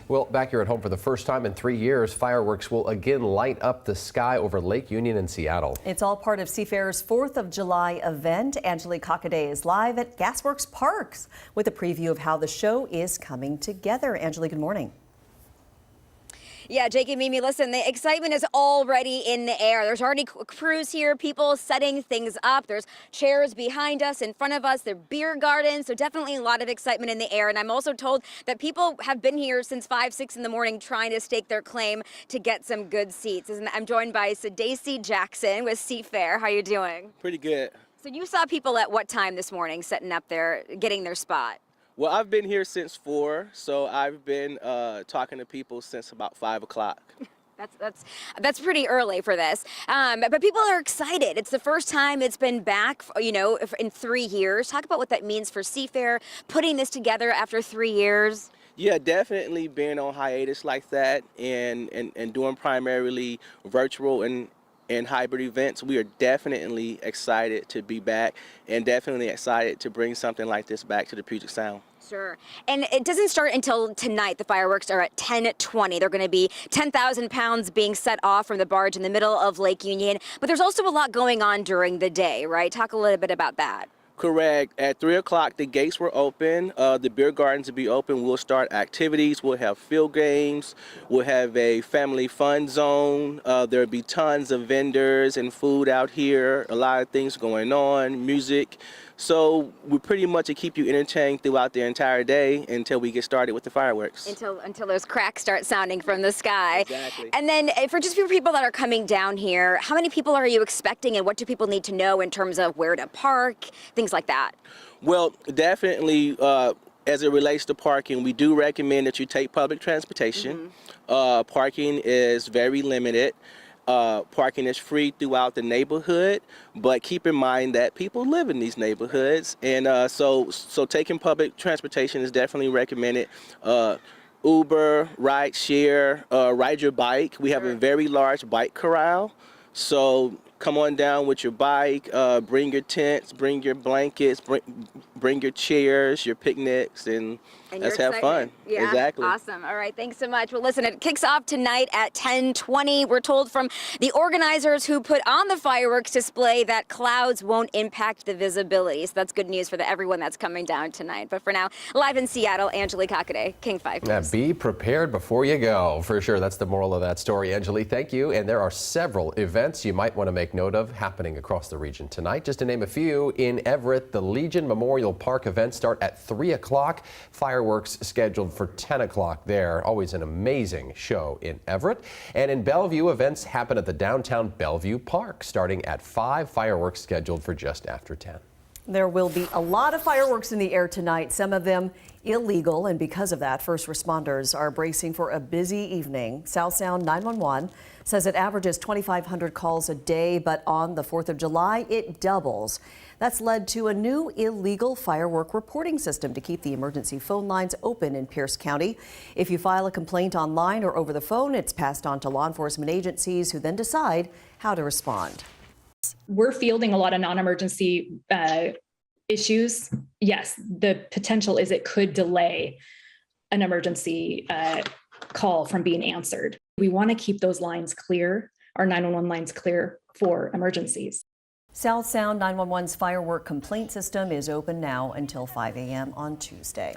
Well, back here at home for the first time in 3 years, fireworks will again light up the sky over Lake Union in Seattle. It's all part of Seafair's 4th of July event. Angelique Hockaday is live at Gasworks Parks with a preview of how the show is coming together. Angelique, good morning. Yeah, Jake and Mimi, listen, the excitement is already in the air. There's already crews here, people setting things up. There's chairs behind us, in front of us, there are beer gardens. So definitely a lot of excitement in the air. And I'm also told that people have been here since 5, 6 in the morning trying to stake their claim to get some good seats. I'm joined by Daisy Jackson with Seafair. How are you doing? Pretty good. So you saw people at what time this morning setting up there, getting their spot? Well, I've been here since 4, so I've been talking to people since about 5 o'clock. That's pretty early for this, but people are excited. It's the first time it's been back, in 3 years. Talk about what that means for Seafair, putting this together after 3 years. Yeah, definitely being on hiatus like that and doing primarily virtual and hybrid events. We are definitely excited to be back and definitely excited to bring something like this back to the Puget Sound. Sure. And it doesn't start until tonight. The fireworks are at 10:20. They're going to be 10,000 pounds being set off from the barge in the middle of Lake Union. But there's also a lot going on during the day, right? Talk a little bit about that. Correct. At 3 o'clock, the gates were open. The beer gardens will be open. We'll start activities. We'll have field games. We'll have a family fun zone. There'll be tons of vendors and food out here. A lot of things going on, music. So we pretty much will keep you entertained throughout the entire day until we get started with the fireworks. Until those cracks start sounding from the sky. Exactly. And then for people that are coming down here, how many people are you expecting and what do people need to know in terms of where to park, things like that? Well, definitely as it relates to parking, we do recommend that you take public transportation. Parking is very limited. Parking is free throughout the neighborhood, but keep in mind that people live in these neighborhoods, and so taking public transportation is definitely recommended. Uber, rideshare, ride your bike. We have a very large bike corral, so come on down with your bike, bring your tents, bring your blankets, bring your chairs, your picnics, and let's have fun. Yeah, exactly. Awesome. All right, thanks so much. Well, listen, it kicks off tonight at 10:20. We're told from the organizers who put on the fireworks display that clouds won't impact the visibility. So that's good news for everyone that's coming down tonight. But for now, live in Seattle, Angelique Hockaday, King 5 News. Yeah, be prepared before you go, for sure. That's the moral of that story. Angelique, thank you. And there are several events you might want to make note of happening across the region tonight. Just to name a few, in Everett, the Legion Memorial Park events start at 3 o'clock. Fireworks scheduled for 10 o'clock there. Always an amazing show in Everett. And in Bellevue, events happen at the downtown Bellevue Park starting at 5. Fireworks scheduled for just after 10. There will be a lot of fireworks in the air tonight, some of them illegal, and because of that, first responders are bracing for a busy evening. South Sound 911 says it averages 2,500 calls a day, but on the 4th of July, it doubles. That's led to a new illegal firework reporting system to keep the emergency phone lines open in Pierce County. If you file a complaint online or over the phone, it's passed on to law enforcement agencies who then decide how to respond. We're fielding a lot of non-emergency issues. Yes, the potential is it could delay an emergency call from being answered. We want to keep those lines clear, our 911 lines clear for emergencies. South Sound 911's firework complaint system is open now until 5 a.m. on Tuesday.